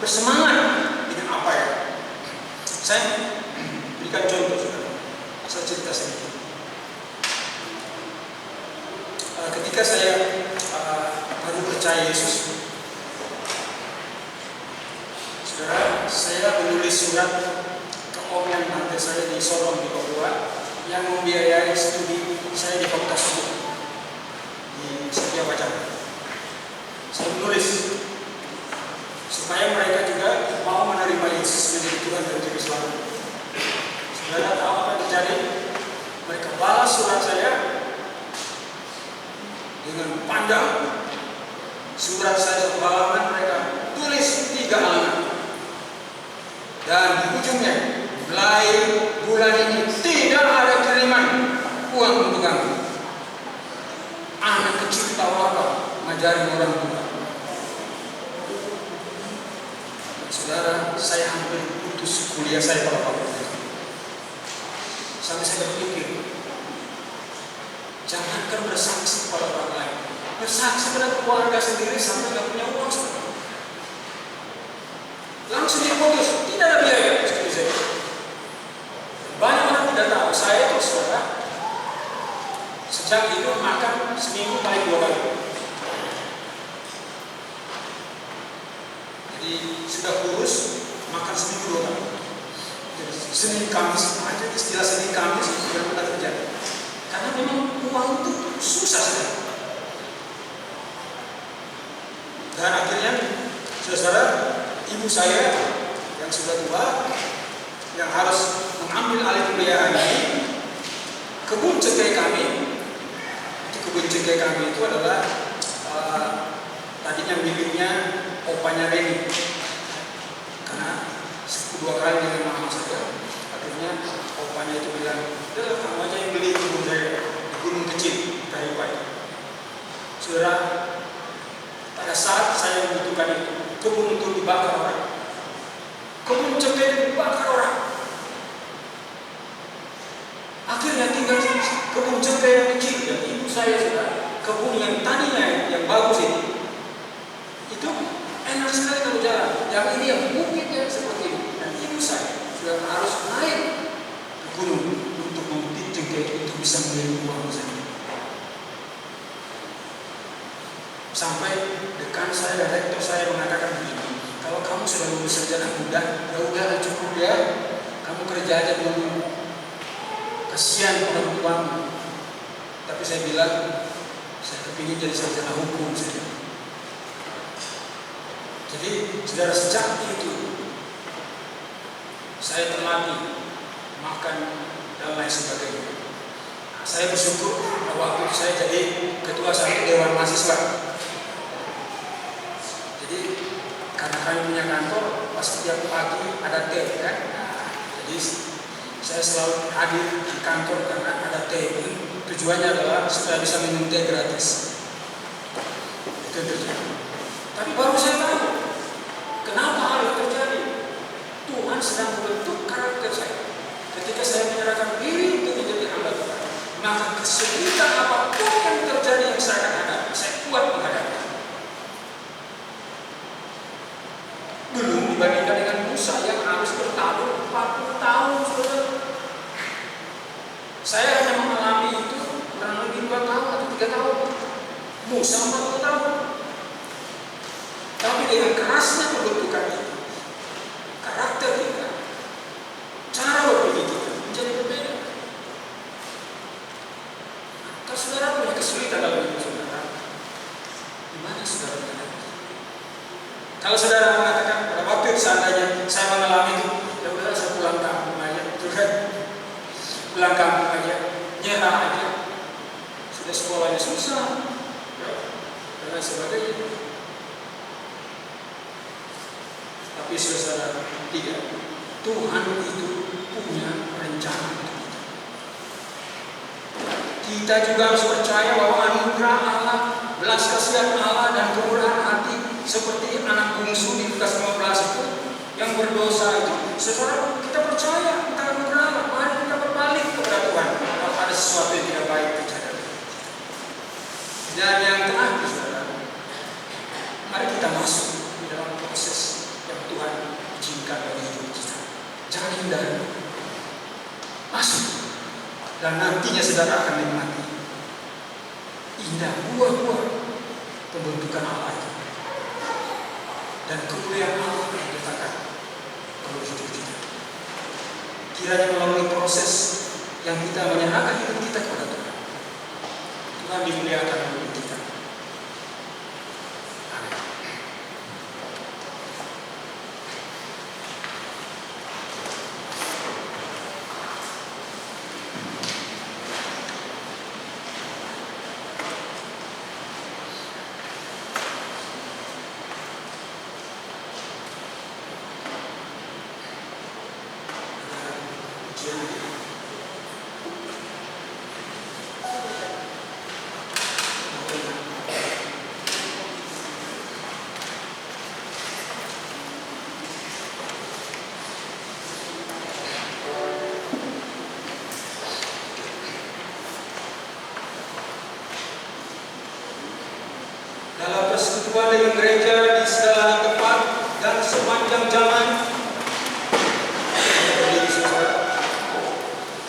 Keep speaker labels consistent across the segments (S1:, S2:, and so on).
S1: bersemangat dengan apa ya. Saya berikan contoh, saudara. Saya cerita sedikit. Ketika saya baru percaya Yesus, saudara, saya menulis surat ke om yang tante saya di Sorong di Papua yang membiayai studi saya di Fakultas Hukum di Setia Wacana. Saya menulis supaya mereka juga mau menerima Yesus menjadi Tuhan dan Juru Selamat. Saudara tahu apa yang terjadi? Mereka balas surat saya dengan panjang. Surat saya halaman, mereka tulis 3 halaman. Dan di ujungnya, mulai bulan ini tidak ada kiriman uang untuk kamu. Anak kecil tahu apa? Ngajarin orang tua. Saudara, saya hampir putus kuliah saya pada waktu itu. Sampai saya berpikir, jangankan bersaksi kepada orang lain, bersaksi pada keluarga sendiri sampai nggak punya uang. Langsung diputus, tidak ada biaya. Banyak orang tidak tahu, saya itu saudara, sejak itu makan seminggu paling 2 kali. Jadi sudah kurus, makan seminggu 2 kali. Jadi Senin Kamis aja, istilah Senin Kamis yang pernah terjadi. Karena memang uang itu susah sekali. Dan akhirnya, saudara, ibu saya yang sudah tua, yang harus mengambil alih pembiayaan ini, kebun cengkeh kami. Kebun cengkeh kami itu adalah tadinya miliknya opanya Reni. Karena 2 kali dengan mama saja, akhirnya opanya itu bilang, udah kamu aja yang beli kebun saya di gunung kecil Kayu Pahit. Saudara, pada saat saya membutuhkan itu, kebun itu dibakar orang. Kebun cengkeh dibakar orang. Akhirnya tinggal kebun cengkeh yang kecil. Dan ibu saya sudah kebun yang tadinya yang bagus itu enak sekali kalau jalan. Yang ini yang bukitnya seperti ini. Dan ibu saya sudah harus naik ke gunung untuk mempetik cengkeh untuk bisa membeli uang saya. Sampai dekan saya dan rektor saya mengatakan begini, kalau kamu sudah lulus sarjana muda, ya udah cukup ya, kamu kerja aja dulu. Kasihan orang tuamu. Tapi saya bilang, saya kepingin jadi sarjana hukum saja. Jadi, saudara, sejak itu saya terlatih makan dan lain sebagainya. Nah, saya bersyukur waktu itu saya jadi ketua satu dewan mahasiswa. Jadi, karena kami punya kantor, pas setiap pagi ada teh kan. Nah, jadi saya selalu hadir di kantor karena ada teh. Tujuannya adalah supaya bisa minum teh gratis. Itu terjadi. Tapi baru saya tahu kenapa hal itu terjadi. Tuhan sedang membentuk karakter saya. Ketika saya menyerahkan diri untuk menjadi hamba Tuhan, maka kesulitan apapun yang terjadi yang saya akan hadapi, saya kuat menghadapi. Belum dibandingkan dengan Musa yang harus bertabur 40 tahun, saudara. Saya hanya mengalami itu kurang lebih 2 tahun atau 3 tahun. Musa 40 tahun. Tapi dengan kerasnya pembentukan itu, karakter kita, cara berpikir kita menjadi berbeda. Kalau saudara punya kesulitan dalam hidup saudara, gimana saudara menghadapi? Kalau saudara mengatakan pada waktu itu seandainya saya mengalami itu, ya udah saya pulang kampung aja, pulang kampung aja, nyerah aja, sudah sekolahnya susah, dan sebagainya. Tapi saudara, tidak. Tuhan itu punya rencana untuk kita. Kita juga harus percaya bahwa anugerah Allah, belas kasihan Allah dan kemurahan hati seperti anak bungsu di Lukas 15 itu yang berdosa itu, saudara, kita percaya kita anugerah Allah. Mari kita berbalik kepada Tuhan kalau ada sesuatu yang tidak baik terjadi. Dan yang terakhir, saudara, mari kita masuk di dalam proses yang Tuhan dan nantinya saudara akan menikmati indah buah-buah pembentukan Allah itu dan kemuliaan Allah yang diletakkan dalam hidup kita. Kiranya melalui proses yang kita menyerahkan hidup kita kepada Tuhan, Tuhan dimuliakan oleh kita. Amin. Dalam persekutuan dengan gereja di segala tempat dan sepanjang zaman,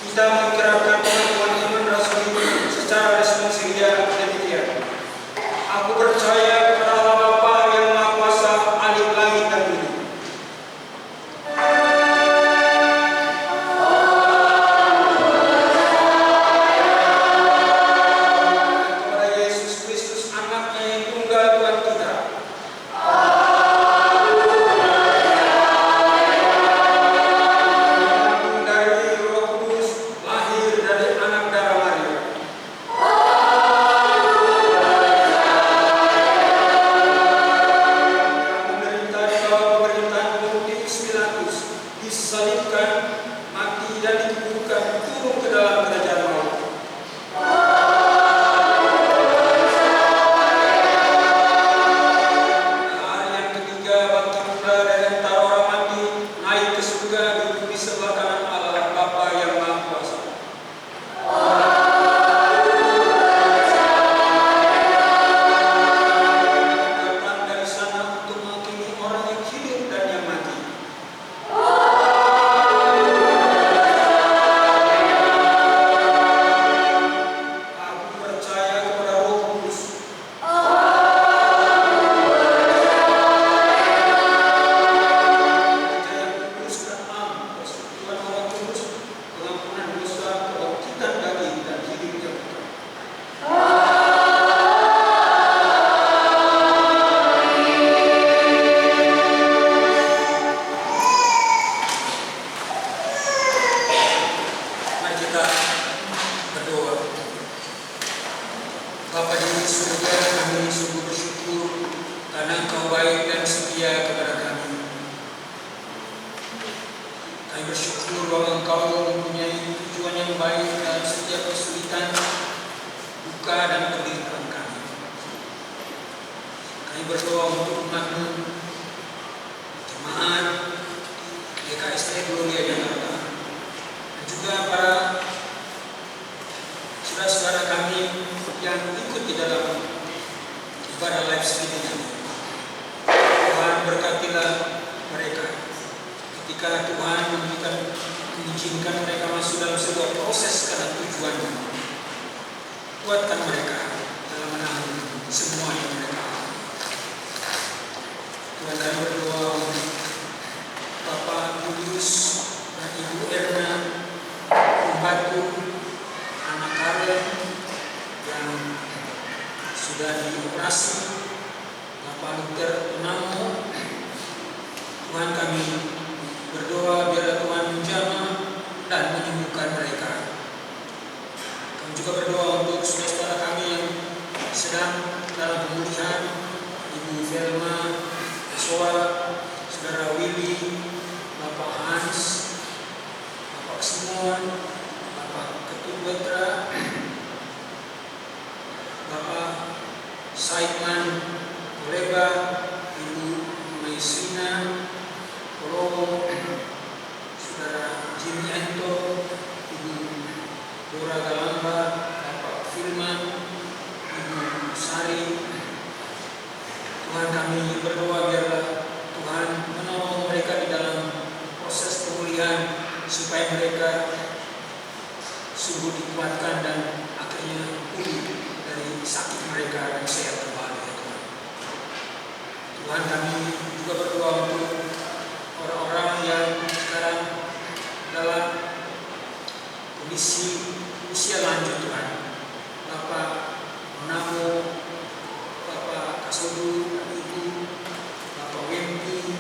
S1: kita menggerakkan pengakuan iman rasuli secara responsilia demikian. Aku percaya kepada Allah Bapa yang Maha Kuasa, Ahli langit dan bumi. Kepada Yesus Kristus, Anaknya yang tunggal Tuhan kita. Bapa di surga, kami sungguh bersyukur karena Engkau baik dan setia kepada kami. Kami bersyukur bahwa Engkau mempunyai tujuan yang baik dalam setiap kesulitan, duka dan penderitaan kami. Kami berdoa untuk umat-Mu, jemaat GKST Gloria Jakarta, dan juga para saudara-saudara kami yang ikut di dalam ibadah live streaming ini. Tuhan berkatilah mereka ketika Tuhan mengizinkan mereka masuk dalam sebuah proses karena tujuannya. Kuatkan mereka dalam menanggung semua yang mereka alami. Tuhan, kami berdoa untuk Bapak Julius dan Ibu Erna, membantu anak Karen yang sudah dioperasi, Bapak Luther Penamo. Tuhan, kami berdoa biarlah Tuhan menjamah dan menyembuhkan mereka. Kami juga berdoa untuk saudara-saudara kami yang sedang dalam pemulihan, Ibu Velma, Soa, Saudara Willy, Bapak Hans, Bapak semua, Bapak Ketut Betra, Bapak Saidman Koleba, Ibu Maisina Kolowo, Saudara Jimmy Ento, Ibu Dora Galamba, Bapak Firman, Ibu Sari. Tuhan, kami berdoa biarlah Tuhan menolong mereka di dalam proses pemulihan supaya mereka sungguh sungguh dikuatkan dan akhirnya pulih dari sakit mereka dan sehat kembali ya Tuhan. Tuhan, kami juga berdoa untuk orang-orang yang sekarang dalam kondisi usia lanjut Tuhan. Bapak Namo, Bapak Kasodu, Ibu, Bapak Wempi,